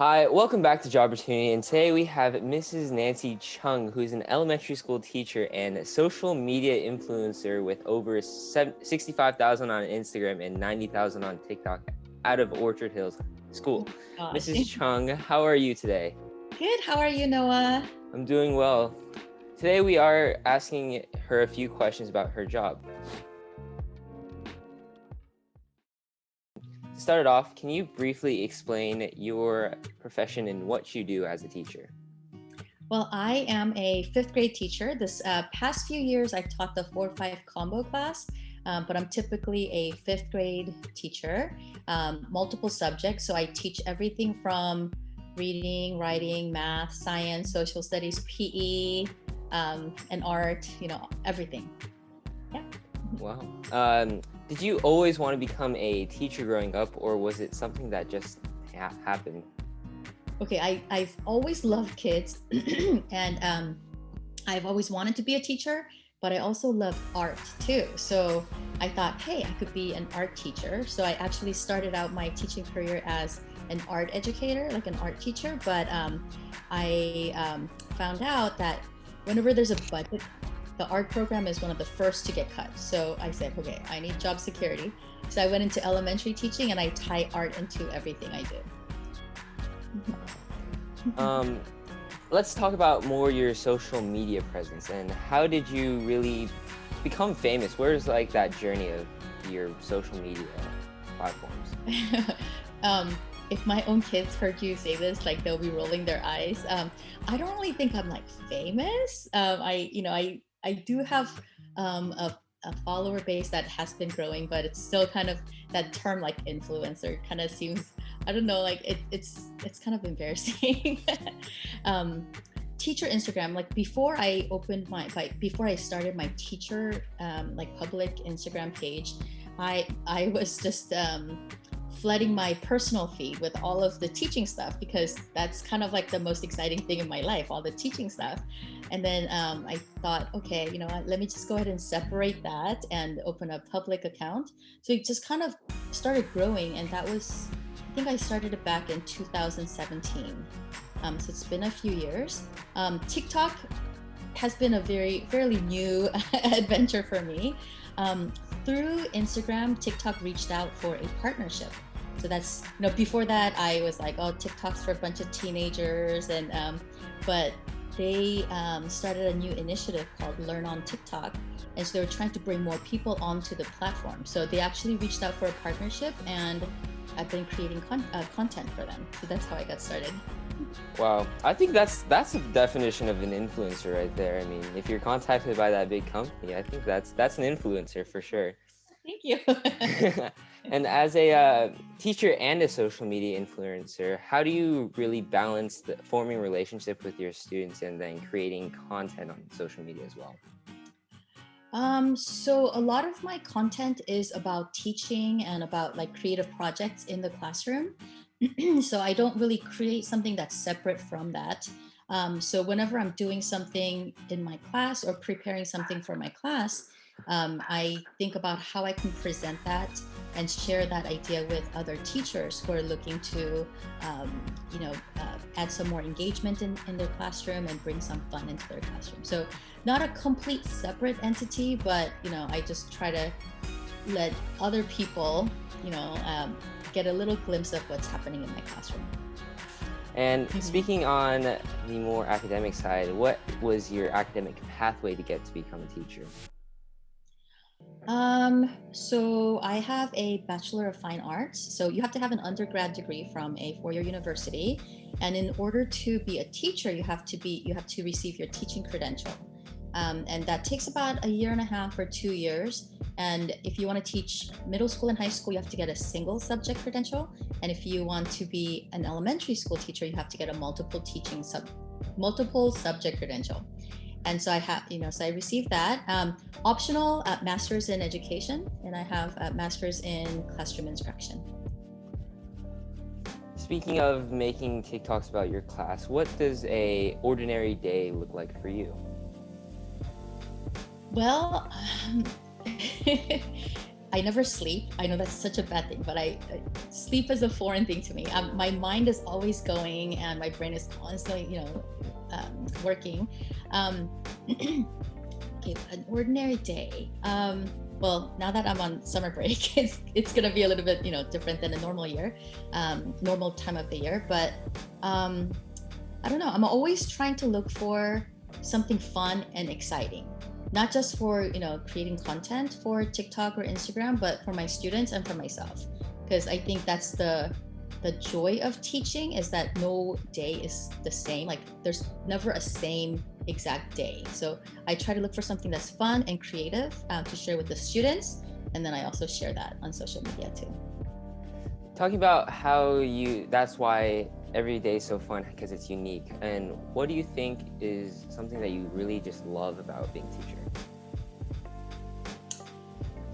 Hi, welcome back to Job Opportunity, and today we have Mrs. Nancy Chung, who's an elementary school teacher and social media influencer with over 65,000 on Instagram and 90,000 on TikTok out of Orchard Hills School. Gosh. Mrs. Chung, how are you today? Good. How are you, Noah? I'm doing well. Today we are asking her a few questions about her job. To start it off, can you briefly explain your profession and what you do as a teacher? Well, I am a fifth grade teacher. This past few years, I've taught the 4-5 combo class, but I'm typically a fifth grade teacher, multiple subjects. So I teach everything from reading, writing, math, science, social studies, PE, and art, everything. Yeah. Wow. Did you always want to become a teacher growing up, or was it something that just happened? Okay, I've always loved kids and I've always wanted to be a teacher, but I also love art too. So I thought, hey, I could be an art teacher. So I actually started out my teaching career as an art educator, like an art teacher. But I found out that whenever there's a budget, the art program is one of the first to get cut. So I said, okay, I need job security. So I went into elementary teaching and I tie art into everything I do. Let's talk about more your social media presence and how did you really become famous? Where's like that journey of your social media platforms? If my own kids heard you say this, like they'll be rolling their eyes. I don't really think I'm like famous. I do have a follower base that has been growing, but it's still kind of that term like influencer kind of seems, I don't know, like it's kind of embarrassing. Teacher Instagram, like before I started my teacher like public Instagram page, I was just flooding my personal feed with all of the teaching stuff because that's kind of like the most exciting thing in my life, all the teaching stuff. And then I thought, okay, let me just go ahead and separate that and open a public account. So it just kind of started growing, and that was, I think I started it back in 2017. So it's been a few years. TikTok has been a fairly new adventure for me. Through Instagram, TikTok reached out for a partnership. So that's, before that I was like, oh, TikTok's for a bunch of teenagers, and but they started a new initiative called Learn on TikTok, and so they were trying to bring more people onto the platform. So they actually reached out for a partnership, and I've been creating content for them. So that's how I got started. Wow, I think that's a definition of an influencer right there. I mean, if you're contacted by that big company, I think that's an influencer for sure. Thank you. And as a teacher and a social media influencer, how do you really balance the forming a relationship with your students and then creating content on social media as well? So a lot of my content is about teaching and about like creative projects in the classroom. So I don't really create something that's separate from that. So whenever I'm doing something in my class or preparing something for my class, I think about how I can present that and share that idea with other teachers who are looking to, add some more engagement in their classroom and bring some fun into their classroom. So not a complete separate entity, but, I just try to let other people, get a little glimpse of what's happening in my classroom. And speaking on the more academic side, what was your academic pathway to get to become a teacher? So I have a Bachelor of Fine Arts. So you have to have an undergrad degree from a four-year university. And in order to be a teacher, you have to receive your teaching credential. And that takes about 1.5 or 2 years. And if you want to teach middle school and high school, you have to get a single subject credential. And if you want to be an elementary school teacher, you have to get a multiple subject credential. And so I have, so I received that. Optional master's in education, and I have a master's in classroom instruction. Speaking of making TikToks about your class, what does a ordinary day look like for you? Well, I never sleep. I know that's such a bad thing, but sleep is a foreign thing to me. My mind is always going, and my brain is constantly, working. Okay, an ordinary day. Well, now that I'm on summer break, it's gonna be a little bit, different than a normal year, normal time of the year. But I don't know. I'm always trying to look for something fun and exciting, not just for creating content for TikTok or Instagram, but for my students and for myself. Because I think that's the joy of teaching, is that no day is the same. Like there's never a same exact day. So I try to look for something that's fun and creative to share with the students, and then I also share that on social media too. Talking about that's why every day is so fun, because it's unique. And what do you think is something that you really just love about being a teacher?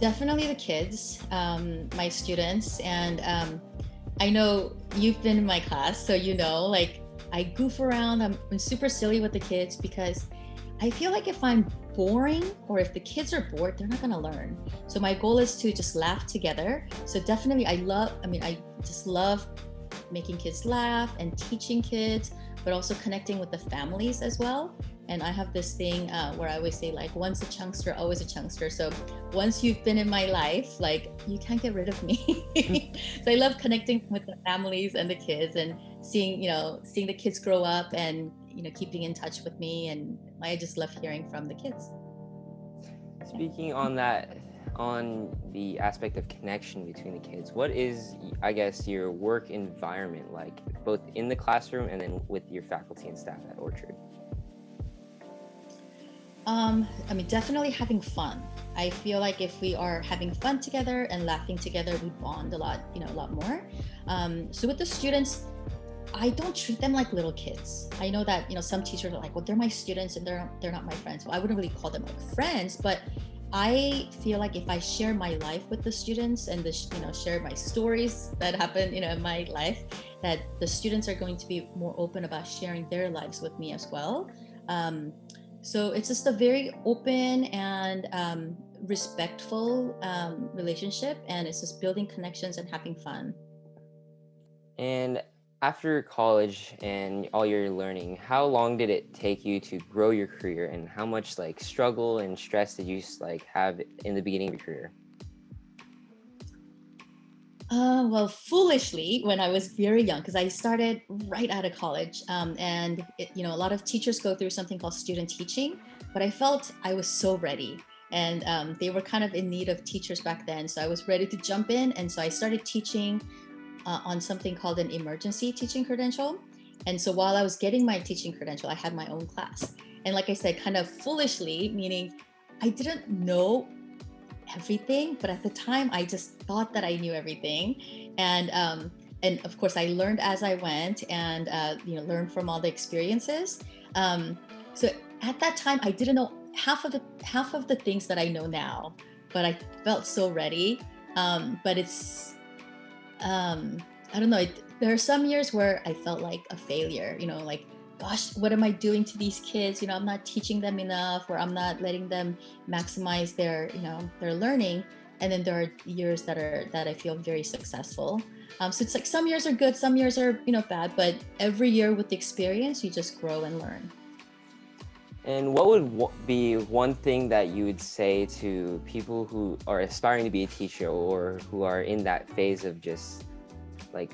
Definitely the kids, my students. And I know you've been in my class, so like I goof around. I'm super silly with the kids, because I feel like if I'm boring, or if the kids are bored, they're not gonna learn. So my goal is to just laugh together. So definitely I just love making kids laugh and teaching kids, but also connecting with the families as well. And I have this thing where I always say, like, once a chunkster, always a chunkster. So once you've been in my life, like, you can't get rid of me. So I love connecting with the families and the kids, and seeing the kids grow up, and keeping in touch with me. And I just love hearing from the kids. Speaking on that, on the aspect of connection between the kids, what is, I guess, your work environment like, both in the classroom and then with your faculty and staff at Orchard? Definitely having fun. I feel like if we are having fun together and laughing together, we bond a lot more. So with the students, I don't treat them like little kids. I know that, some teachers are like, well, they're my students and they're not my friends. Well, I wouldn't really call them like friends, but I feel like if I share my life with the students, and share my stories that happen, in my life, that the students are going to be more open about sharing their lives with me as well. So it's just a very open and respectful relationship, and it's just building connections and having fun. And after college and all your learning, how long did it take you to grow your career, and how much struggle and stress did you have in the beginning of your career? Well, foolishly, when I was very young, because I started right out of college, and a lot of teachers go through something called student teaching, but I felt I was so ready, and they were kind of in need of teachers back then, so I was ready to jump in, and so I started teaching on something called an emergency teaching credential. And so while I was getting my teaching credential, I had my own class, and like I said, kind of foolishly, meaning I didn't know everything, but at the time I just thought that I knew everything, and of course I learned as I went, and learned from all the experiences. So at that time I didn't know half of the things that I know now, but I felt so ready. But it's I don't know, there are some years where I felt like a failure, like, gosh, what am I doing to these kids? I'm not teaching them enough, or I'm not letting them maximize their learning. And then there are years that I feel very successful. So it's like some years are good, some years are, bad, but every year with the experience, you just grow and learn. And what would be one thing that you would say to people who are aspiring to be a teacher, or who are in that phase of just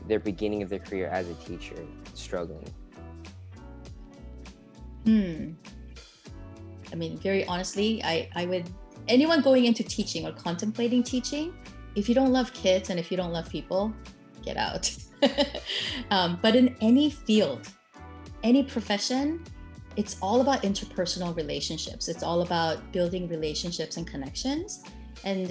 their beginning of their career as a teacher, struggling? Very honestly, I would, anyone going into teaching or contemplating teaching, if you don't love kids and if you don't love people, get out. But in any field, any profession, it's all about interpersonal relationships. It's all about building relationships and connections. And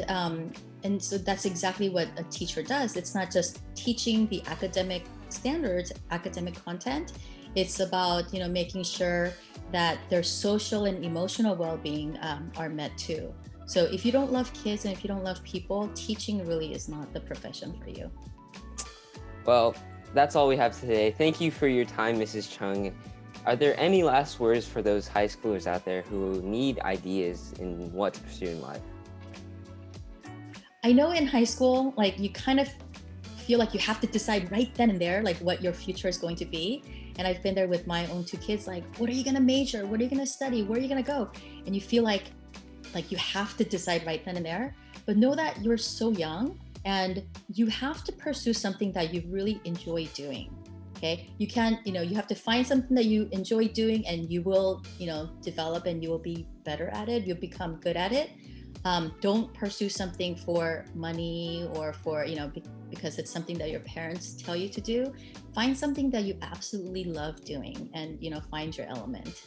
so that's exactly what a teacher does. It's not just teaching the academic standards, academic content. It's about, making sure that their social and emotional well-being are met too. So if you don't love kids and if you don't love people, teaching really is not the profession for you. Well, that's all we have today. Thank you for your time, Mrs. Chung. Are there any last words for those high schoolers out there who need ideas in what to pursue in life? I know in high school, like you kind of feel like you have to decide right then and there, like what your future is going to be. And I've been there with my own two kids, like, what are you gonna major? What are you gonna study? Where are you gonna go? And you feel like you have to decide right then and there. But know that you're so young and you have to pursue something that you really enjoy doing. Okay. You can't, you have to find something that you enjoy doing and you will, develop and you will be better at it. You'll become good at it. Don't pursue something for money or for, because it's something that your parents tell you to do. Find something that you absolutely love doing and, find your element.